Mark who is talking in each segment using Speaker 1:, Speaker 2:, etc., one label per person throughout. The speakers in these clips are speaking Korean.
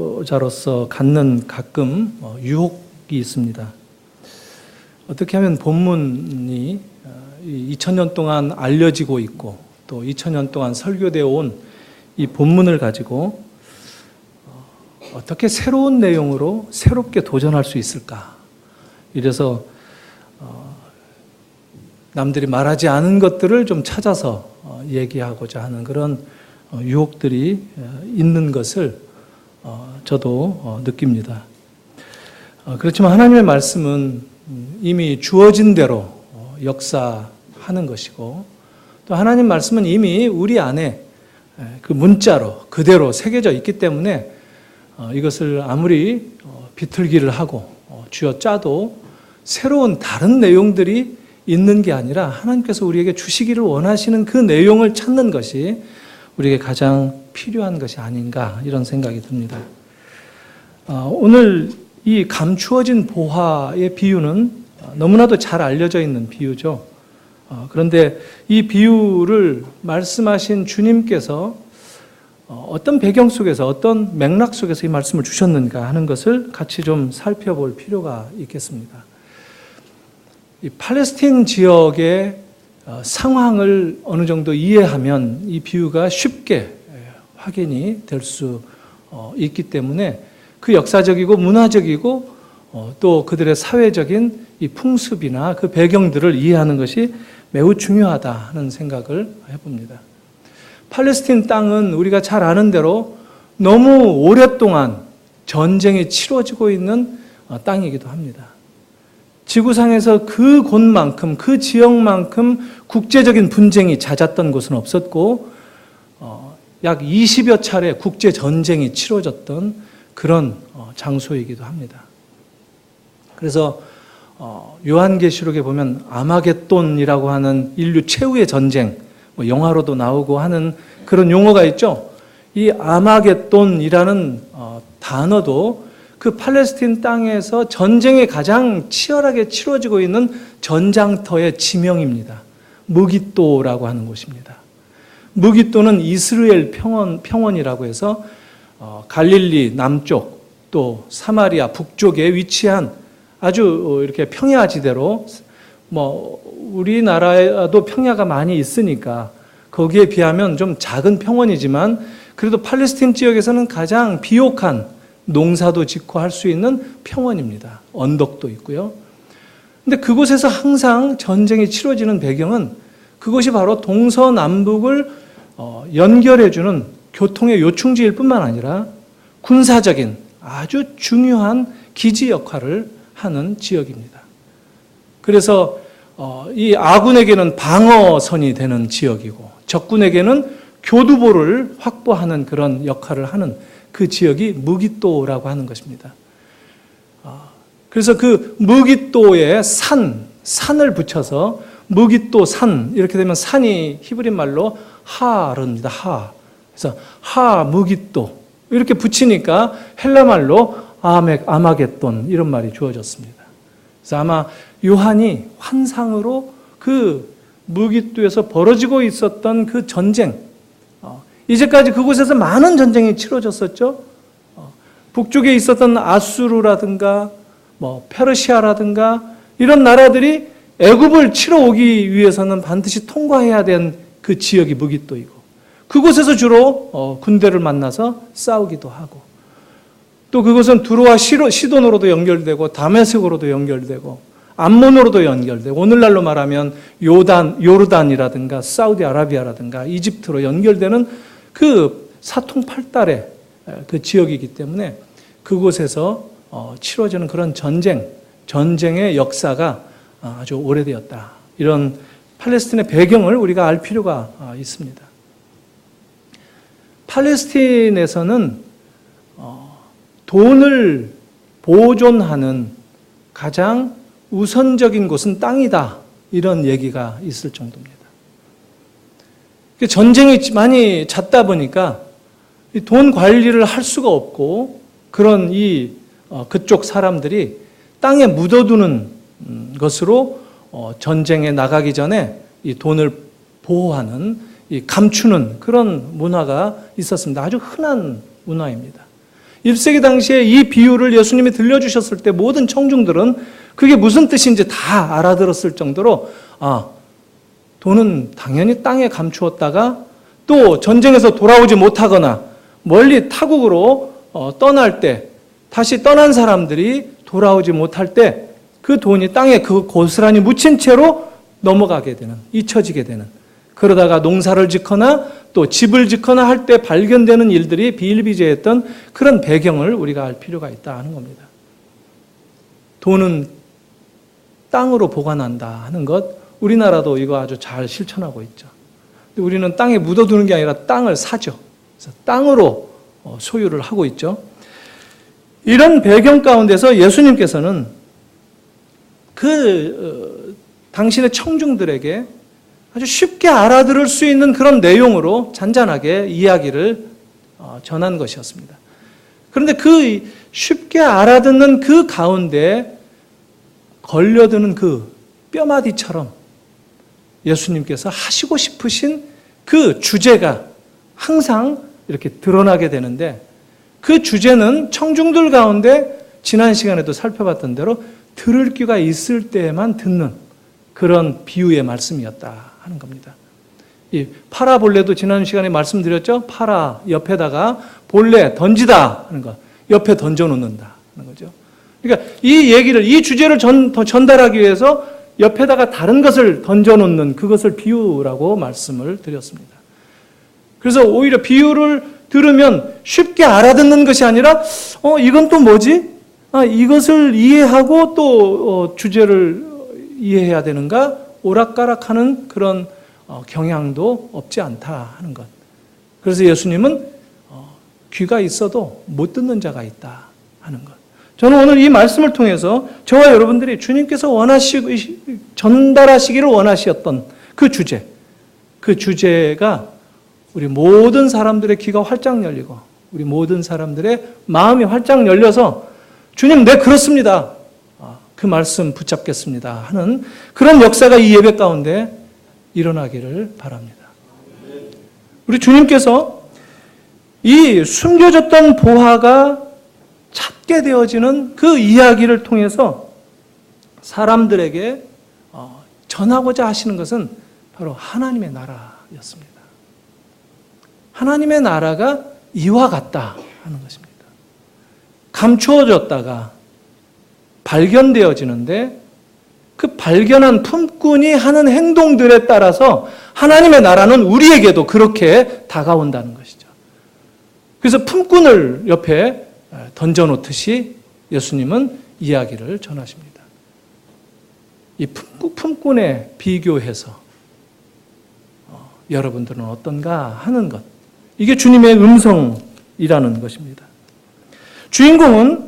Speaker 1: 설교자로서 갖는 가끔 유혹이 있습니다. 어떻게 하면 본문이 2000년 동안 알려지고 있고 또 2000년 동안 설교되어 온 이 본문을 가지고 어떻게 새로운 내용으로 새롭게 도전할 수 있을까? 이래서 남들이 말하지 않은 것들을 좀 찾아서 얘기하고자 하는 그런 유혹들이 있는 것을 저도 느낍니다. 그렇지만 하나님의 말씀은 이미 주어진 대로 역사하는 것이고 또 하나님 말씀은 이미 우리 안에 그 문자로 그대로 새겨져 있기 때문에 이것을 아무리 비틀기를 하고 쥐어짜도 새로운 다른 내용들이 있는 게 아니라 하나님께서 우리에게 주시기를 원하시는 그 내용을 찾는 것이 우리에게 가장 필요한 것이 아닌가 이런 생각이 듭니다. 오늘 이 감추어진 보화의 비유는 너무나도 잘 알려져 있는 비유죠. 그런데 이 비유를 말씀하신 주님께서 어떤 배경 속에서 어떤 맥락 속에서 이 말씀을 주셨는가 하는 것을 같이 좀 살펴볼 필요가 있겠습니다. 이 팔레스틴 지역의 상황을 어느 정도 이해하면 이 비유가 쉽게 확인이 될 수 있기 때문에 그 역사적이고 문화적이고 또 그들의 사회적인 이 풍습이나 그 배경들을 이해하는 것이 매우 중요하다 하는 생각을 해봅니다. 팔레스틴 땅은 우리가 잘 아는 대로 너무 오랫동안 전쟁이 치러지고 있는 땅이기도 합니다. 지구상에서 그 곳만큼, 그 지역만큼 국제적인 분쟁이 잦았던 곳은 없었고 약 20여 차례 국제 전쟁이 치러졌던 그런 장소이기도 합니다. 그래서 요한계시록에 보면 아마겟돈이라고 하는 인류 최후의 전쟁, 영화로도 나오고 하는 그런 용어가 있죠. 이 아마겟돈이라는 단어도 그 팔레스틴 땅에서 전쟁이 가장 치열하게 치러지고 있는 전장터의 지명입니다. 무깃도라고 하는 곳입니다. 무깃도는 이스라엘 평원이라고 해서 갈릴리 남쪽 또 사마리아 북쪽에 위치한 아주 이렇게 평야지대로 우리나라에도 평야가 많이 있으니까 거기에 비하면 좀 작은 평원이지만 그래도 팔레스틴 지역에서는 가장 비옥한 농사도 짓고 할 수 있는 평원입니다. 언덕도 있고요. 근데 그곳에서 항상 전쟁이 치러지는 배경은 그것이 바로 동서남북을 연결해주는 교통의 요충지일 뿐만 아니라 군사적인 아주 중요한 기지 역할을 하는 지역입니다. 그래서 이 아군에게는 방어선이 되는 지역이고 적군에게는 교두보를 확보하는 그런 역할을 하는 그 지역이 무깃도라고 하는 것입니다. 그래서 그 무깃도에 산을 붙여서 무깃도 산, 이렇게 되면 산이 히브리 말로 하르입니다. 그래서 무깃도 이렇게 붙이니까 헬라 말로 아마겟돈 이런 말이 주어졌습니다. 그래서 아마 요한이 환상으로 그 무깃도에서 벌어지고 있었던 그 전쟁, 이제까지 그곳에서 많은 전쟁이 치러졌었죠. 북쪽에 있었던 아수르라든가 페르시아라든가 이런 나라들이 애굽을 치러 오기 위해서는 반드시 통과해야 된 그 지역이 무깃도이고 그곳에서 주로 군대를 만나서 싸우기도 하고 또 그것은 두로와 시돈으로도 연결되고 다메섹으로도 연결되고 암몬으로도 연결되고 오늘날로 말하면 요르단이라든가 사우디아라비아라든가 이집트로 연결되는 그 사통팔달의 그 지역이기 때문에 그곳에서 치러지는 그런 전쟁의 역사가 아주 오래되었다. 이런 팔레스틴의 배경을 우리가 알 필요가 있습니다. 팔레스틴에서는 돈을 보존하는 가장 우선적인 곳은 땅이다. 이런 얘기가 있을 정도입니다. 전쟁이 많이 잦다 보니까 돈 관리를 할 수가 없고 그런 그쪽 사람들이 땅에 묻어두는 것으로 전쟁에 나가기 전에 이 돈을 보호하는, 감추는 그런 문화가 있었습니다. 아주 흔한 운하입니다. 1세기 당시에 이 비유를 예수님이 들려주셨을 때 모든 청중들은 그게 무슨 뜻인지 다 알아들었을 정도로 돈은 당연히 땅에 감추었다가 또 전쟁에서 돌아오지 못하거나 멀리 타국으로 떠날 때 다시 떠난 사람들이 돌아오지 못할 때 그 돈이 땅에 그 고스란히 묻힌 채로 넘어가게 되는, 잊혀지게 되는, 그러다가 농사를 짓거나 또 집을 짓거나 할 때 발견되는 일들이 비일비재했던 그런 배경을 우리가 알 필요가 있다 하는 겁니다. 돈은 땅으로 보관한다 하는 것, 우리나라도 이거 아주 잘 실천하고 있죠. 근데 우리는 땅에 묻어두는 게 아니라 땅을 사죠. 그래서 땅으로 소유를 하고 있죠. 이런 배경 가운데서 예수님께서는 당신의 청중들에게 아주 쉽게 알아들을 수 있는 그런 내용으로 잔잔하게 이야기를 전한 것이었습니다. 그런데 그 쉽게 알아듣는 그 가운데 걸려드는 그 뼈마디처럼 예수님께서 하시고 싶으신 그 주제가 항상 이렇게 드러나게 되는데, 그 주제는 청중들 가운데 지난 시간에도 살펴봤던 대로 들을 귀가 있을 때에만 듣는 그런 비유의 말씀이었다 하는 겁니다. 이 파라볼레도 지난 시간에 말씀드렸죠. 파라 옆에다가 볼레 던지다 하는 거, 옆에 던져놓는다 하는 거죠. 그러니까 이 얘기를, 이 주제를 전달하기 위해서 옆에다가 다른 것을 던져놓는 그것을 비유라고 말씀을 드렸습니다. 그래서 오히려 비유를 들으면 쉽게 알아듣는 것이 아니라 이건 또 뭐지? 이것을 이해하고 또 주제를 이해해야 되는가? 오락가락하는 그런 경향도 없지 않다 하는 것. 그래서 예수님은 귀가 있어도 못 듣는 자가 있다 하는 것. 저는 오늘 이 말씀을 통해서 저와 여러분들이 주님께서 전달하시기를 원하셨던 그 주제가 우리 모든 사람들의 귀가 활짝 열리고 우리 모든 사람들의 마음이 활짝 열려서 주님, 네, 그렇습니다. 그 말씀 붙잡겠습니다 하는 그런 역사가 이 예배 가운데 일어나기를 바랍니다. 우리 주님께서 이 숨겨졌던 보화가 찾게 되어지는 그 이야기를 통해서 사람들에게 전하고자 하시는 것은 바로 하나님의 나라였습니다. 하나님의 나라가 이와 같다 하는 것입니다. 감추어졌다가 발견되어지는데 그 발견한 품꾼이 하는 행동들에 따라서 하나님의 나라는 우리에게도 그렇게 다가온다는 것이죠. 그래서 품꾼을 옆에 던져놓듯이 예수님은 이야기를 전하십니다. 이 품꾼에 비교해서 여러분들은 어떤가 하는 것, 이게 주님의 음성이라는 것입니다. 주인공은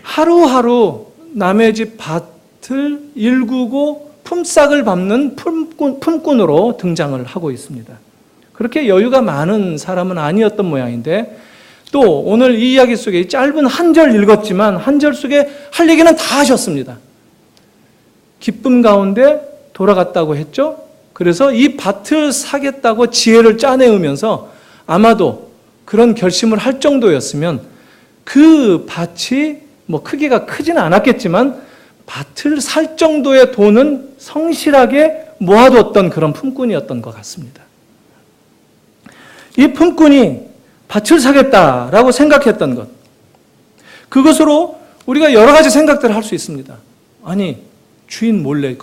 Speaker 1: 하루하루 남의 집 밭을 일구고 품삯을 밟는 품꾼으로 등장을 하고 있습니다. 그렇게 여유가 많은 사람은 아니었던 모양인데, 또 오늘 이 이야기 속에 짧은 한 절 읽었지만 한 절 속에 할 얘기는 다 하셨습니다. 기쁨 가운데 돌아갔다고 했죠. 그래서 이 밭을 사겠다고 지혜를 짜내으면서 아마도 그런 결심을 할 정도였으면 그 밭이 뭐 크기가 크지는 않았겠지만 밭을 살 정도의 돈은 성실하게 모아뒀던 그런 품꾼이었던 것 같습니다. 이 품꾼이 밭을 사겠다라고 생각했던 것, 그것으로 우리가 여러 가지 생각들을 할 수 있습니다. 아니, 주인 몰래,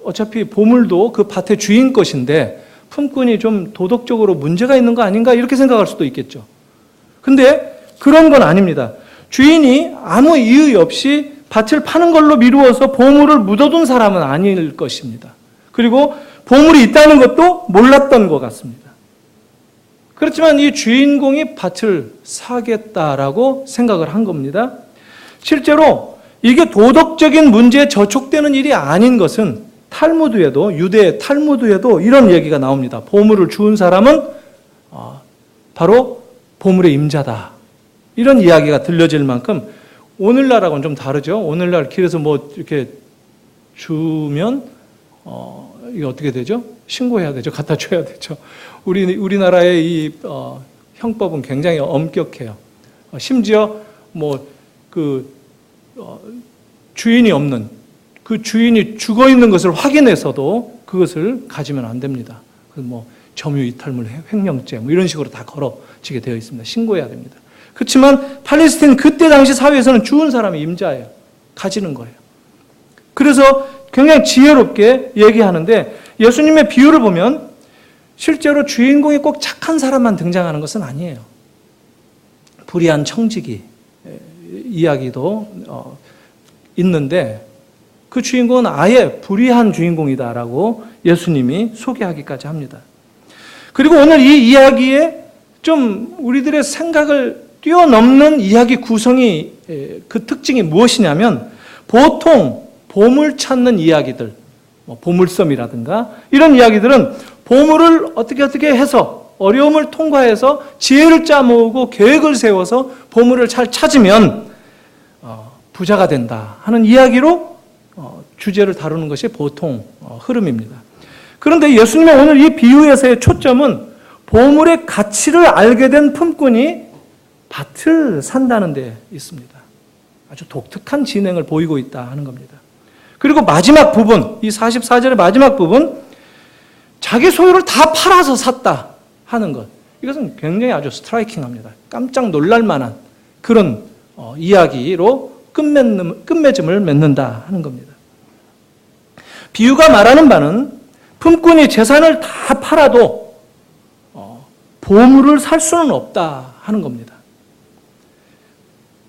Speaker 1: 어차피 보물도 그 밭의 주인 것인데 품꾼이 좀 도덕적으로 문제가 있는 거 아닌가 이렇게 생각할 수도 있겠죠. 근데 그런 건 아닙니다. 주인이 아무 이의 없이 밭을 파는 걸로 미루어서 보물을 묻어둔 사람은 아닐 것입니다. 그리고 보물이 있다는 것도 몰랐던 것 같습니다. 그렇지만 이 주인공이 밭을 사겠다라고 생각을 한 겁니다. 실제로 이게 도덕적인 문제에 저촉되는 일이 아닌 것은 탈무드에도, 유대 탈무드에도 이런 얘기가 나옵니다. 보물을 주운 사람은 바로 보물의 임자다, 이런 이야기가 들려질 만큼 오늘날하고는 좀 다르죠. 오늘날 길에서 뭐 이렇게 주면 이게 어떻게 되죠? 신고해야 되죠. 갖다 줘야 되죠. 우리나라의 이 형법은 굉장히 엄격해요. 심지어 주인이 없는, 그 주인이 죽어 있는 것을 확인해서도 그것을 가지면 안 됩니다. 점유 이탈물 횡령죄 이런 식으로 다 걸어지게 되어 있습니다. 신고해야 됩니다. 그렇지만 팔레스타인 그때 당시 사회에서는 죽은 사람이 임자예요. 가지는 거예요. 그래서 굉장히 지혜롭게 얘기하는데, 예수님의 비유를 보면 실제로 주인공이 꼭 착한 사람만 등장하는 것은 아니에요. 불의한 청지기 이야기도 있는데, 그 주인공은 아예 불의한 주인공이다라고 예수님이 소개하기까지 합니다. 그리고 오늘 이 이야기에 좀 우리들의 생각을 뛰어넘는 이야기 구성이, 그 특징이 무엇이냐면, 보통 보물 찾는 이야기들, 보물섬이라든가 이런 이야기들은 보물을 어떻게 해서 어려움을 통과해서 지혜를 짜모으고 계획을 세워서 보물을 잘 찾으면 부자가 된다 하는 이야기로 주제를 다루는 것이 보통 흐름입니다. 그런데 예수님의 오늘 이 비유에서의 초점은 보물의 가치를 알게 된 품꾼이 밭을 산다는 데 있습니다. 아주 독특한 진행을 보이고 있다 하는 겁니다. 그리고 마지막 부분, 이 44절의 마지막 부분, 자기 소유를 다 팔아서 샀다 하는 것. 이것은 굉장히 아주 스트라이킹합니다. 깜짝 놀랄 만한 그런 이야기로 끝맺음을 맺는다 하는 겁니다. 비유가 말하는 바는 품꾼이 재산을 다 팔아도 보물을 살 수는 없다 하는 겁니다.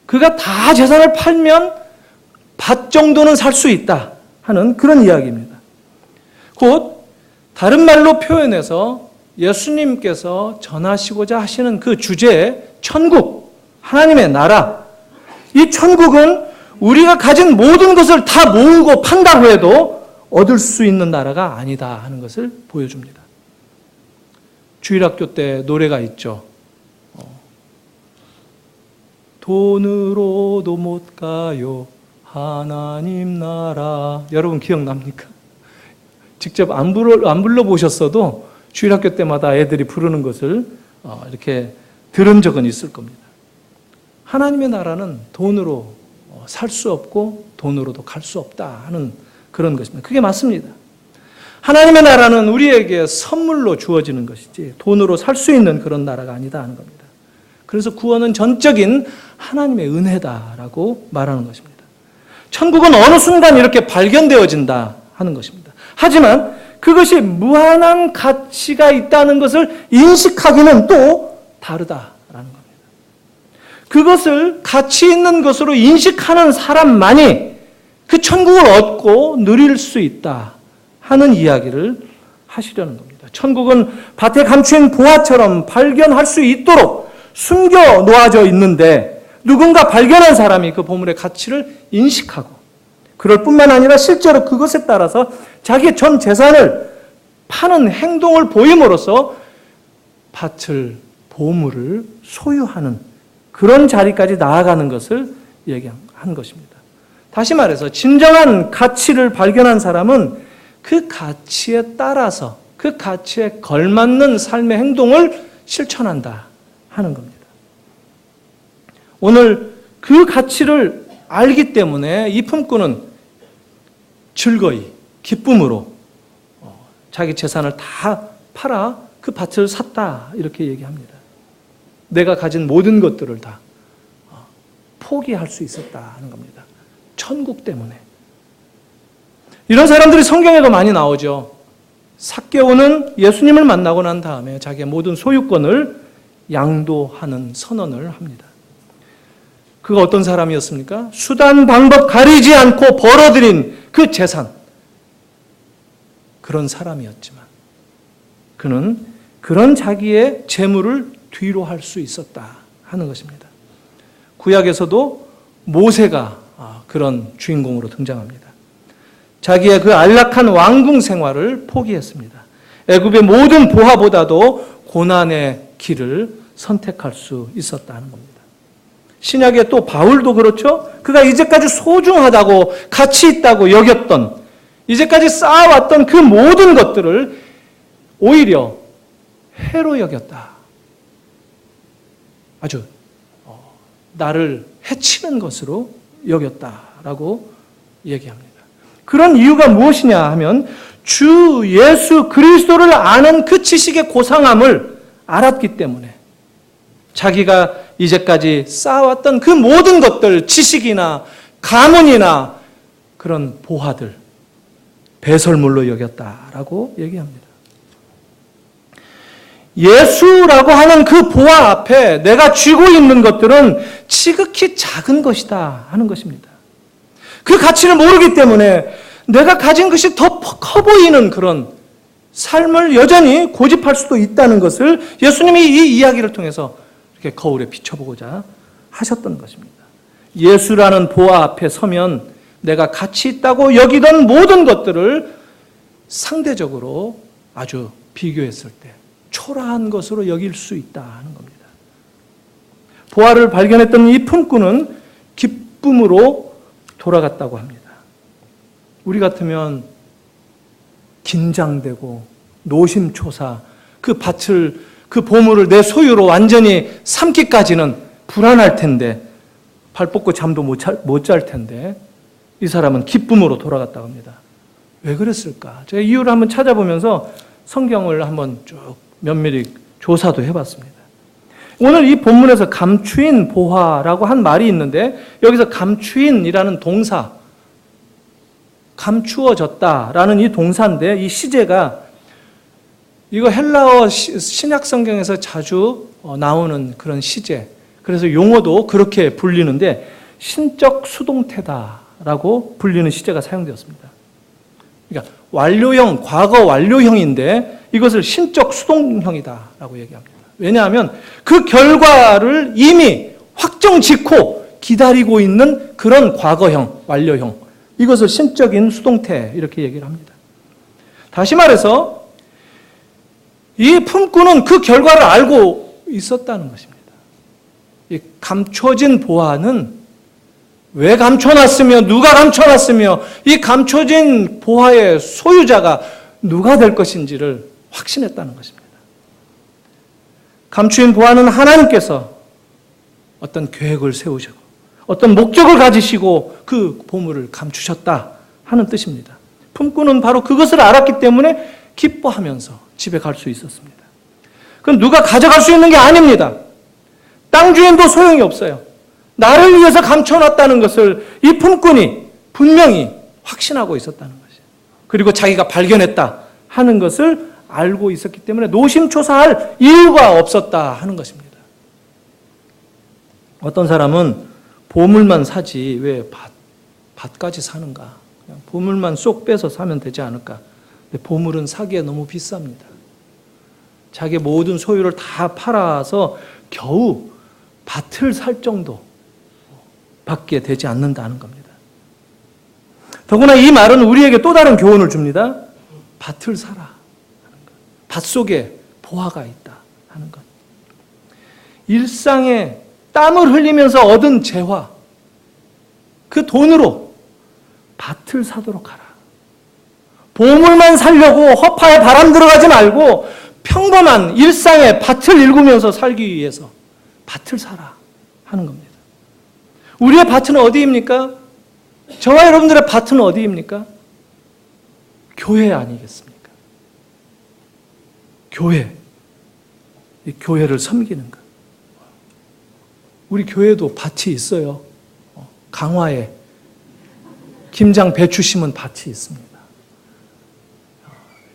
Speaker 1: 그가 다 재산을 팔면 밭 정도는 살 수 있다 하는 그런 이야기입니다. 곧 다른 말로 표현해서 예수님께서 전하시고자 하시는 그 주제, 천국, 하나님의 나라, 이 천국은 우리가 가진 모든 것을 다 모으고 판다고 해도 얻을 수 있는 나라가 아니다 하는 것을 보여줍니다. 주일학교 때 노래가 있죠. 돈으로도 못 가요 하나님 나라. 여러분 기억납니까? 직접 안 불러보셨어도 주일학교 때마다 애들이 부르는 것을 이렇게 들은 적은 있을 겁니다. 하나님의 나라는 돈으로 살 수 없고 돈으로도 갈 수 없다 하는 그런 것입니다. 그게 맞습니다. 하나님의 나라는 우리에게 선물로 주어지는 것이지 돈으로 살 수 있는 그런 나라가 아니다 하는 겁니다. 그래서 구원은 전적인 하나님의 은혜다라고 말하는 것입니다. 천국은 어느 순간 이렇게 발견되어진다 하는 것입니다. 하지만 그것이 무한한 가치가 있다는 것을 인식하기는 또 다르다라는 겁니다. 그것을 가치 있는 것으로 인식하는 사람만이 그 천국을 얻고 누릴 수 있다 하는 이야기를 하시려는 겁니다. 천국은 밭에 감춘 보화처럼 발견할 수 있도록 숨겨 놓아져 있는데, 누군가 발견한 사람이 그 보물의 가치를 인식하고, 그럴 뿐만 아니라 실제로 그것에 따라서 자기 전 재산을 파는 행동을 보임으로써 밭을, 보물을 소유하는 그런 자리까지 나아가는 것을 얘기한 것입니다. 다시 말해서 진정한 가치를 발견한 사람은 그 가치에 따라서, 그 가치에 걸맞는 삶의 행동을 실천한다 하는 겁니다. 오늘 그 가치를 알기 때문에 이 품꾼은 즐거이, 기쁨으로 자기 재산을 다 팔아 그 밭을 샀다 이렇게 얘기합니다. 내가 가진 모든 것들을 다 포기할 수 있었다 하는 겁니다. 천국 때문에. 이런 사람들이 성경에도 많이 나오죠. 삭개오는 예수님을 만나고 난 다음에 자기의 모든 소유권을 양도하는 선언을 합니다. 그가 어떤 사람이었습니까? 수단 방법 가리지 않고 벌어들인 그 재산, 그런 사람이었지만 그는 그런 자기의 재물을 뒤로 할 수 있었다 하는 것입니다. 구약에서도 모세가 그런 주인공으로 등장합니다. 자기의 그 안락한 왕궁 생활을 포기했습니다. 애굽의 모든 보화보다도 고난의 길을 선택할 수 있었다는 겁니다. 신약의 또 바울도 그렇죠. 그가 이제까지 소중하다고 가치 있다고 여겼던, 이제까지 쌓아왔던 그 모든 것들을 오히려 해로 여겼다. 아주 나를 해치는 것으로 여겼다라고 얘기합니다. 그런 이유가 무엇이냐 하면 주 예수 그리스도를 아는 그 지식의 고상함을 알았기 때문에 자기가 이제까지 쌓아왔던 그 모든 것들, 지식이나 가문이나 그런 보화들, 배설물로 여겼다라고 얘기합니다. 예수라고 하는 그 보화 앞에 내가 쥐고 있는 것들은 지극히 작은 것이다 하는 것입니다. 그 가치를 모르기 때문에 내가 가진 것이 더 커 보이는 그런 삶을 여전히 고집할 수도 있다는 것을 예수님이 이 이야기를 통해서 이렇게 거울에 비춰보고자 하셨던 것입니다. 예수라는 보화 앞에 서면 내가 가치 있다고 여기던 모든 것들을 상대적으로 아주 비교했을 때 초라한 것으로 여길 수 있다 하는 겁니다. 보화를 발견했던 이 품꾼은 기쁨으로 돌아갔다고 합니다. 우리 같으면 긴장되고 노심초사 그 밭을, 그 보물을 내 소유로 완전히 삼기까지는 불안할 텐데 발 뻗고 잠도 못 잘 텐데 이 사람은 기쁨으로 돌아갔다고 합니다. 왜 그랬을까? 제가 이유를 한번 찾아보면서 성경을 한번 쭉 면밀히 조사도 해봤습니다. 오늘 이 본문에서 감추인 보화라고 한 말이 있는데 여기서 감추인이라는 동사, 감추어졌다라는 이 동사인데 이 시제가 이거 헬라어 신약 성경에서 자주 나오는 그런 시제, 그래서 용어도 그렇게 불리는데 신적 수동태다라고 불리는 시제가 사용되었습니다. 그러니까 완료형, 과거 완료형인데 이것을 신적 수동형이다라고 얘기합니다. 왜냐하면 그 결과를 이미 확정 짓고 기다리고 있는 그런 과거형, 완료형, 이것을 신적인 수동태 이렇게 얘기를 합니다. 다시 말해서 이 품꾼은 그 결과를 알고 있었다는 것입니다. 이 감춰진 보화는 왜 감춰놨으며 누가 감춰놨으며 이 감춰진 보화의 소유자가 누가 될 것인지를 확신했다는 것입니다. 감추인 보화는 하나님께서 어떤 계획을 세우시고 어떤 목적을 가지시고 그 보물을 감추셨다 하는 뜻입니다. 품꾼은 바로 그것을 알았기 때문에 기뻐하면서 집에 갈 수 있었습니다. 그건 누가 가져갈 수 있는 게 아닙니다. 땅 주인도 소용이 없어요. 나를 위해서 감춰놨다는 것을 이 품꾼이 분명히 확신하고 있었다는 것이에요. 그리고 자기가 발견했다 하는 것을 알고 있었기 때문에 노심초사할 이유가 없었다 하는 것입니다. 어떤 사람은 보물만 사지 왜 밭까지 사는가? 그냥 보물만 쏙 빼서 사면 되지 않을까? 근데 보물은 사기에 너무 비쌉니다. 자기의 모든 소유를 다 팔아서 겨우 밭을 살 정도 밖에 되지 않는다는 겁니다. 더구나 이 말은 우리에게 또 다른 교훈을 줍니다. 밭을 사라 하는 것. 밭 속에 보화가 있다 하는 것. 일상에 땀을 흘리면서 얻은 재화, 그 돈으로 밭을 사도록 하라. 보물만 살려고 허파에 바람 들어가지 말고 평범한 일상의 밭을 일구면서 살기 위해서 밭을 사라 하는 겁니다. 우리의 밭은 어디입니까? 저와 여러분들의 밭은 어디입니까? 교회 아니겠습니까? 교회. 이 교회를 섬기는 것. 우리 교회도 밭이 있어요. 강화에 김장 배추 심은 밭이 있습니다.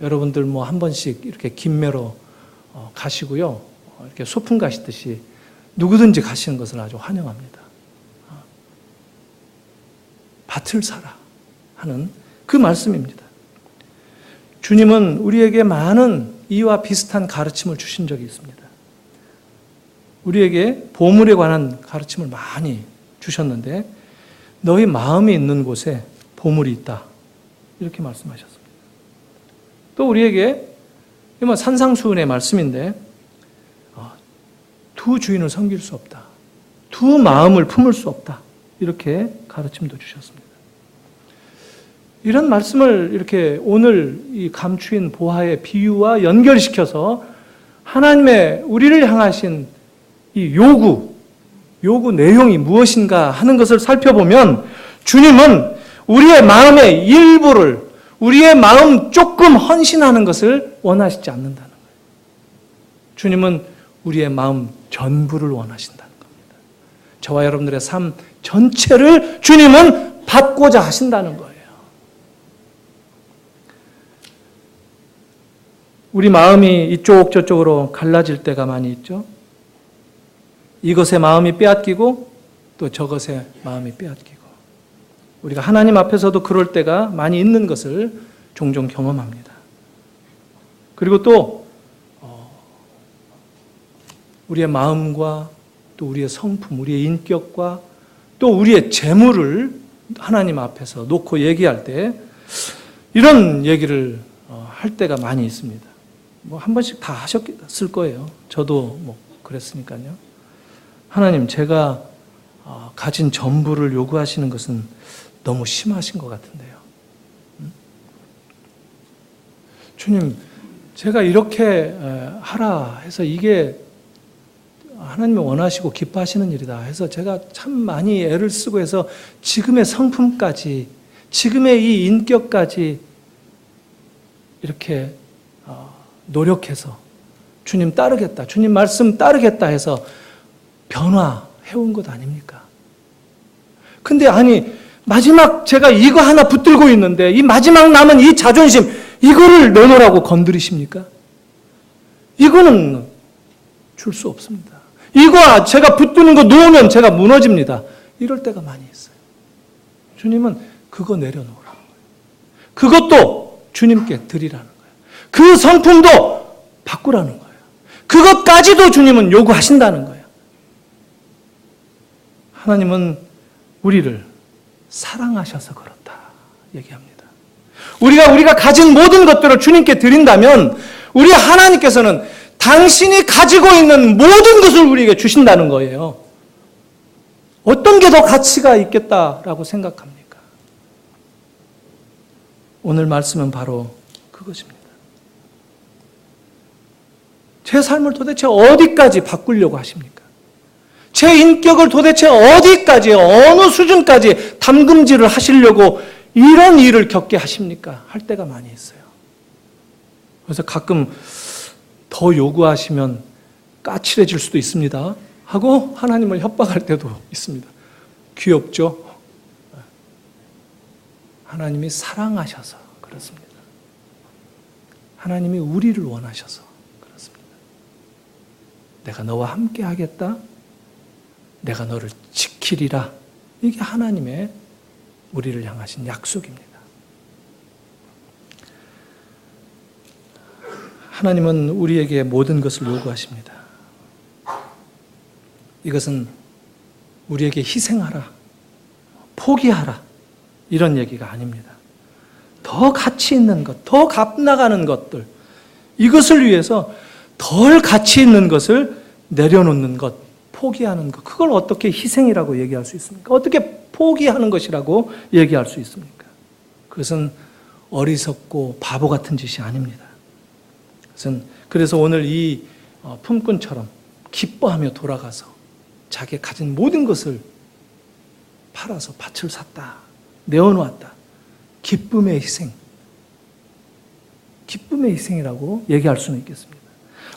Speaker 1: 여러분들 뭐 한 번씩 이렇게 김매로 가시고요. 이렇게 소풍 가시듯이 누구든지 가시는 것을 아주 환영합니다. 밭을 사라 하는 그 말씀입니다. 주님은 우리에게 많은 이와 비슷한 가르침을 주신 적이 있습니다. 우리에게 보물에 관한 가르침을 많이 주셨는데 너희 마음이 있는 곳에 보물이 있다 이렇게 말씀하셨습니다. 또 우리에게 산상수훈의 말씀인데 두 주인을 섬길 수 없다. 두 마음을 품을 수 없다. 이렇게 가르침도 주셨습니다. 이런 말씀을 이렇게 오늘 이 감추인 보화의 비유와 연결시켜서 하나님의 우리를 향하신 이 요구 내용이 무엇인가 하는 것을 살펴보면 주님은 우리의 마음의 일부를, 우리의 마음 조금 헌신하는 것을 원하시지 않는다는 거예요. 주님은 우리의 마음 전부를 원하신다는 겁니다. 저와 여러분들의 삶 전체를 주님은 받고자 하신다는 거예요. 우리 마음이 이쪽 저쪽으로 갈라질 때가 많이 있죠. 이것에 마음이 빼앗기고 또 저것에 마음이 빼앗기고, 우리가 하나님 앞에서도 그럴 때가 많이 있는 것을 종종 경험합니다. 그리고 또 우리의 마음과 또 우리의 성품, 우리의 인격과 또 우리의 재물을 하나님 앞에서 놓고 얘기할 때 이런 얘기를 할 때가 많이 있습니다. 뭐 한 번씩 다 하셨을 거예요. 저도 뭐 그랬으니까요. 하나님, 제가 가진 전부를 요구하시는 것은 너무 심하신 것 같은데요. 주님, 제가 이렇게 하라 해서 이게 하나님이 원하시고 기뻐하시는 일이다 해서 제가 참 많이 애를 쓰고 해서 지금의 성품까지, 지금의 이 인격까지 이렇게 노력해서 주님 따르겠다, 주님 말씀 따르겠다 해서 변화해온 것 아닙니까? 근데 아니, 마지막 제가 이거 하나 붙들고 있는데 이 마지막 남은 이 자존심, 이거를 내놓으라고 건드리십니까? 이거는 줄 수 없습니다. 이거 제가 붙드는 거 놓으면 제가 무너집니다. 이럴 때가 많이 있어요. 주님은 그거 내려놓으라는 거예요. 그것도 주님께 드리라는 거예요. 그 성품도 바꾸라는 거예요. 그것까지도 주님은 요구하신다는 거예요. 하나님은 우리를 사랑하셔서 그렇다 얘기합니다. 우리가 가진 모든 것들을 주님께 드린다면 우리 하나님께서는 당신이 가지고 있는 모든 것을 우리에게 주신다는 거예요. 어떤 게 더 가치가 있겠다라고 생각합니까? 오늘 말씀은 바로 그것입니다. 제 삶을 도대체 어디까지 바꾸려고 하십니까? 제 인격을 도대체 어디까지, 어느 수준까지 담금질을 하시려고 이런 일을 겪게 하십니까? 할 때가 많이 있어요. 그래서 가끔 더 요구하시면 까칠해질 수도 있습니다 하고 하나님을 협박할 때도 있습니다. 귀엽죠? 하나님이 사랑하셔서 그렇습니다. 하나님이 우리를 원하셔서 그렇습니다. 내가 너와 함께 하겠다, 내가 너를 지키리라, 이게 하나님의 우리를 향하신 약속입니다. 하나님은 우리에게 모든 것을 요구하십니다. 이것은 우리에게 희생하라, 포기하라, 이런 얘기가 아닙니다. 더 가치 있는 것, 더 값 나가는 것들, 이것을 위해서 덜 가치 있는 것을 내려놓는 것, 포기하는 것, 그걸 어떻게 희생이라고 얘기할 수 있습니까? 어떻게 포기하는 것이라고 얘기할 수 있습니까? 그것은 어리석고 바보 같은 짓이 아닙니다. 그래서 오늘 이 품꾼처럼 기뻐하며 돌아가서 자기 가진 모든 것을 팔아서 밭을 샀다, 내어놓았다. 기쁨의 희생, 기쁨의 희생이라고 얘기할 수는 있겠습니다.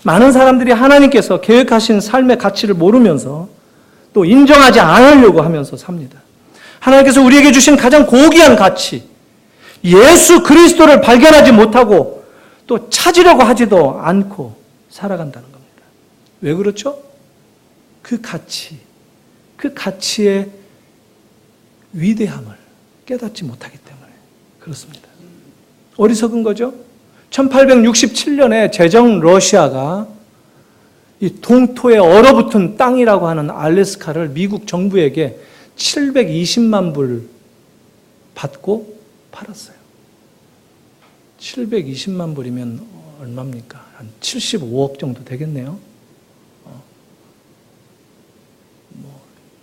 Speaker 1: 많은 사람들이 하나님께서 계획하신 삶의 가치를 모르면서 또 인정하지 않으려고 하면서 삽니다. 하나님께서 우리에게 주신 가장 고귀한 가치, 예수 그리스도를 발견하지 못하고 또 찾으려고 하지도 않고 살아간다는 겁니다. 왜 그렇죠? 그 가치, 그 가치의 위대함을 깨닫지 못하기 때문에 그렇습니다. 어리석은 거죠? 1867년에 제정 러시아가 이 동토에 얼어붙은 땅이라고 하는 알래스카를 미국 정부에게 720만 불 받고 팔았어요. 720만 불이면 얼마입니까? 한 75억 정도 되겠네요.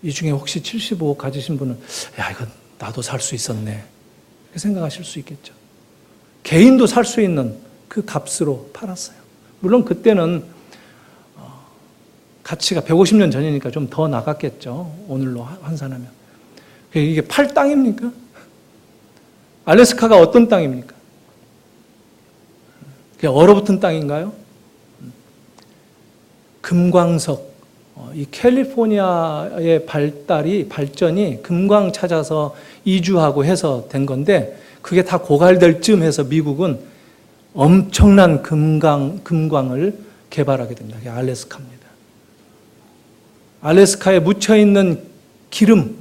Speaker 1: 이 중에 혹시 75억 가지신 분은 야, 이거 나도 살 수 있었네, 이렇게 생각하실 수 있겠죠. 개인도 살 수 있는 그 값으로 팔았어요. 물론 그때는 가치가 150년 전이니까 좀 더 나갔겠죠. 오늘로 환산하면. 이게 팔 땅입니까? 알래스카가 어떤 땅입니까? 그게 얼어붙은 땅인가요? 금광석, 이 캘리포니아의 발전이 금광 찾아서 이주하고 해서 된 건데 그게 다 고갈될 쯤 해서 미국은 엄청난 금광을 개발하게 됩니다. 그게 알래스카입니다. 알래스카에 묻혀있는 기름,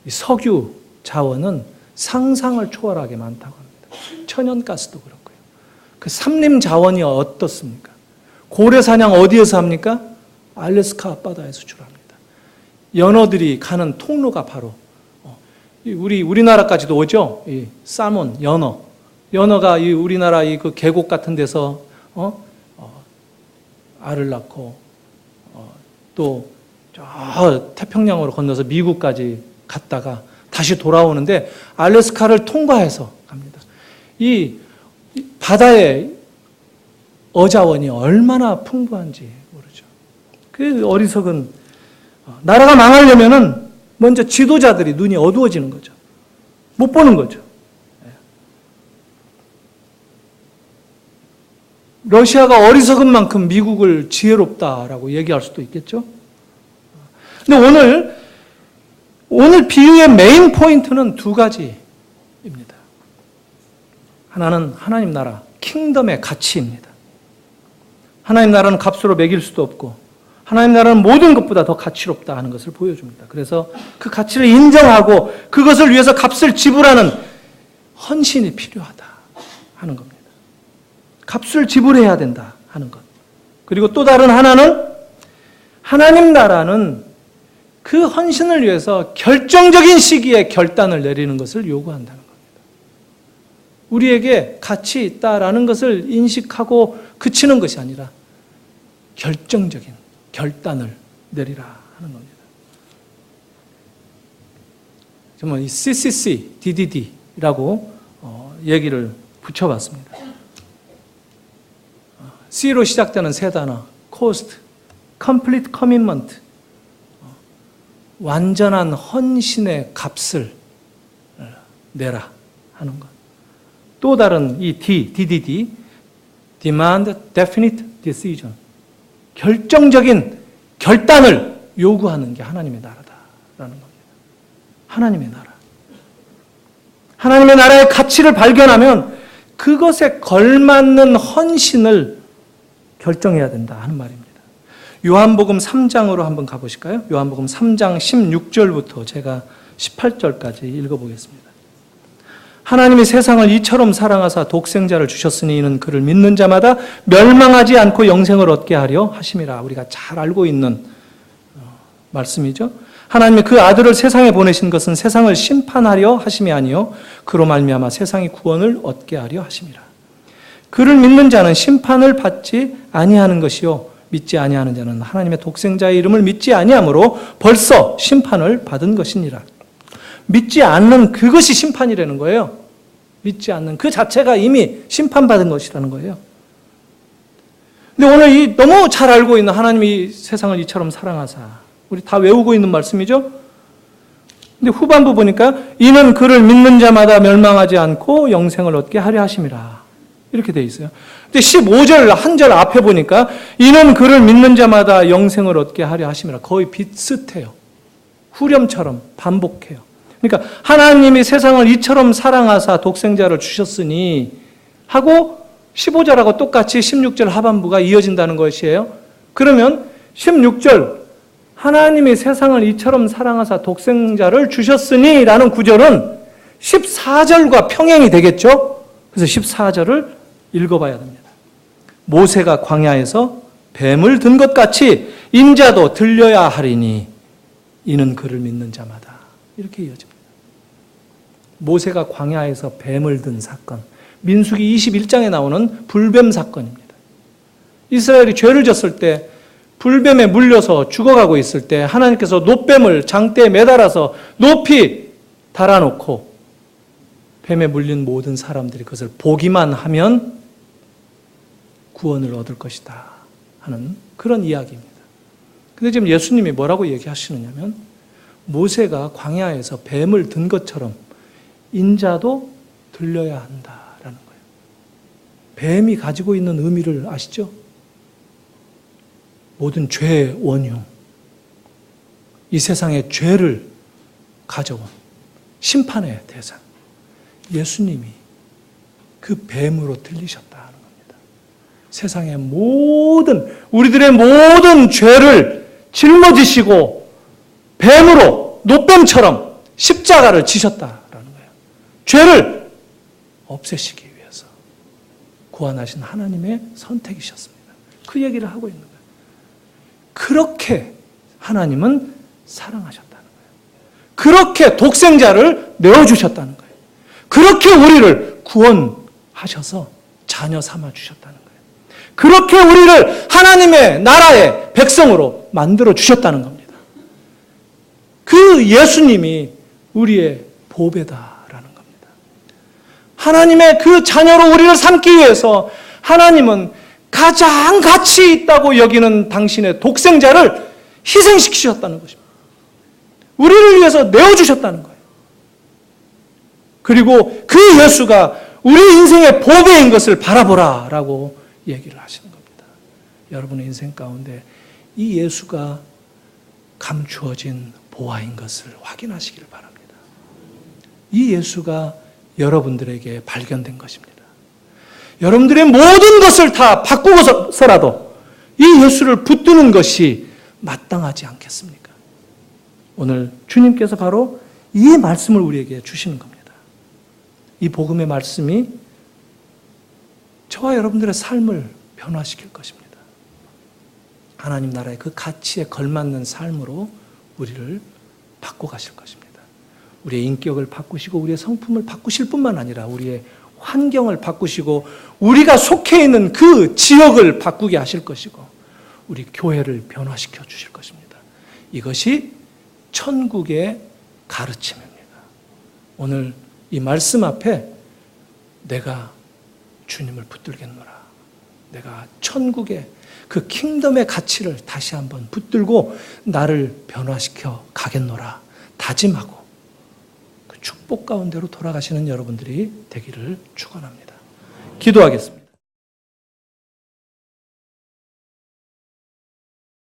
Speaker 1: 석유 자원은 상상을 초월하게 많다고 합니다. 천연가스도 그렇고요. 그 산림 자원이 어떻습니까? 고래 사냥 어디에서 합니까? 알래스카 앞바다에서 주로 합니다. 연어들이 가는 통로가 바로 우리나라까지도 오죠. 이 살몬, 연어가 이 우리나라 이 그 계곡 같은 데서 알을 낳고 또 저 태평양으로 건너서 미국까지 갔다가 다시 돌아오는데 알래스카를 통과해서 갑니다. 이 바다의 어자원이 얼마나 풍부한지 모르죠. 그 어리석은 나라가 망하려면은 먼저 지도자들이 눈이 어두워지는 거죠. 못 보는 거죠. 러시아가 어리석은 만큼 미국을 지혜롭다라고 얘기할 수도 있겠죠. 근데 오늘 비유의 메인 포인트는 두 가지입니다. 하나는 하나님 나라, 킹덤의 가치입니다. 하나님 나라는 값으로 매길 수도 없고 하나님 나라는 모든 것보다 더 가치롭다 하는 것을 보여줍니다. 그래서 그 가치를 인정하고 그것을 위해서 값을 지불하는 헌신이 필요하다 하는 겁니다. 값을 지불해야 된다 하는 것. 그리고 또 다른 하나는 하나님 나라는 그 헌신을 위해서 결정적인 시기에 결단을 내리는 것을 요구한다는 겁니다. 우리에게 가치 있다라는 것을 인식하고 그치는 것이 아니라 결정적인 결단을 내리라 하는 겁니다. 정말 이 CCC, DDD라고 얘기를 붙여봤습니다. C로 시작되는 세 단어, cost, complete commitment, 완전한 헌신의 값을 내라 하는 것. 또 다른 이 DDD, demand definite decision, 결정적인 결단을 요구하는 게 하나님의 나라다라는 겁니다. 하나님의 나라. 하나님의 나라의 가치를 발견하면 그것에 걸맞는 헌신을 결정해야 된다 하는 말입니다. 요한복음 3장으로 한번 가보실까요? 요한복음 3장 16절부터 제가 18절까지 읽어보겠습니다. 하나님이 세상을 이처럼 사랑하사 독생자를 주셨으니 이는 그를 믿는 자마다 멸망하지 않고 영생을 얻게 하려 하심이라. 우리가 잘 알고 있는 말씀이죠. 하나님이 그 아들을 세상에 보내신 것은 세상을 심판하려 하심이 아니요 그로 말미암아 세상이 구원을 얻게 하려 하심이라. 그를 믿는 자는 심판을 받지 아니하는 것이요 믿지 아니하는 자는 하나님의 독생자의 이름을 믿지 아니하므로 벌써 심판을 받은 것이니라. 믿지 않는 그것이 심판이라는 거예요. 믿지 않는 그 자체가 이미 심판받은 것이라는 거예요. 근데 오늘 너무 잘 알고 있는 하나님이 세상을 이처럼 사랑하사, 우리 다 외우고 있는 말씀이죠. 근데 후반부 보니까 이는 그를 믿는 자마다 멸망하지 않고 영생을 얻게 하려 하심이라. 이렇게 돼 있어요. 근데 15절 한 절 앞에 보니까 이는 그를 믿는 자마다 영생을 얻게 하려 하심이라. 거의 비슷해요. 후렴처럼 반복해요. 그러니까 하나님이 세상을 이처럼 사랑하사 독생자를 주셨으니 하고 15절하고 똑같이 16절 하반부가 이어진다는 것이에요. 그러면 16절 하나님이 세상을 이처럼 사랑하사 독생자를 주셨으니 라는 구절은 14절과 평행이 되겠죠. 그래서 14절을 읽어봐야 됩니다. 모세가 광야에서 뱀을 든 것 같이 인자도 들려야 하리니 이는 그를 믿는 자마다. 이렇게 이어집니다. 모세가 광야에서 뱀을 든 사건, 민수기 21장에 나오는 불뱀 사건입니다. 이스라엘이 죄를 졌을 때 불뱀에 물려서 죽어가고 있을 때 하나님께서 놋뱀을 장대에 매달아서 높이 달아놓고 뱀에 물린 모든 사람들이 그것을 보기만 하면 구원을 얻을 것이다 하는 그런 이야기입니다. 근데 지금 예수님이 뭐라고 얘기하시느냐면 모세가 광야에서 뱀을 든 것처럼 인자도 들려야 한다라는 거예요. 뱀이 가지고 있는 의미를 아시죠? 모든 죄의 원흉, 이 세상의 죄를 가져온 심판의 대상, 예수님이 그 뱀으로 들리셨다는 겁니다. 세상의 우리들의 모든 죄를 짊어지시고 뱀으로, 노뱀처럼 십자가를 지셨다라는 거예요. 죄를 없애시기 위해서 구원하신 하나님의 선택이셨습니다. 그 얘기를 하고 있는 거예요. 그렇게 하나님은 사랑하셨다는 거예요. 그렇게 독생자를 내어주셨다는 거예요. 그렇게 우리를 구원하셔서 자녀 삼아 주셨다는 거예요. 그렇게 우리를 하나님의 나라의 백성으로 만들어 주셨다는 겁니다. 그 예수님이 우리의 보배다라는 겁니다. 하나님의 그 자녀로 우리를 삼기 위해서 하나님은 가장 가치 있다고 여기는 당신의 독생자를 희생시키셨다는 것입니다. 우리를 위해서 내어주셨다는 거예요. 그리고 그 예수가 우리 인생의 보배인 것을 바라보라라고 얘기를 하시는 겁니다. 여러분의 인생 가운데 이 예수가 감추어진 보화인 것을 확인하시기를 바랍니다. 이 예수가 여러분들에게 발견된 것입니다. 여러분들의 모든 것을 다 바꾸고서라도 이 예수를 붙드는 것이 마땅하지 않겠습니까? 오늘 주님께서 바로 이 말씀을 우리에게 주시는 겁니다. 이 복음의 말씀이 저와 여러분들의 삶을 변화시킬 것입니다. 하나님 나라의 그 가치에 걸맞는 삶으로 우리를 바꿔가실 것입니다. 우리의 인격을 바꾸시고 우리의 성품을 바꾸실 뿐만 아니라 우리의 환경을 바꾸시고 우리가 속해 있는 그 지역을 바꾸게 하실 것이고 우리 교회를 변화시켜 주실 것입니다. 이것이 천국의 가르침입니다. 오늘 이 말씀 앞에 내가 주님을 붙들겠노라. 내가 천국의 그 킹덤의 가치를 다시 한번 붙들고 나를 변화시켜 가겠노라. 다짐하고 그 축복 가운데로 돌아가시는 여러분들이 되기를 축원합니다. 기도하겠습니다.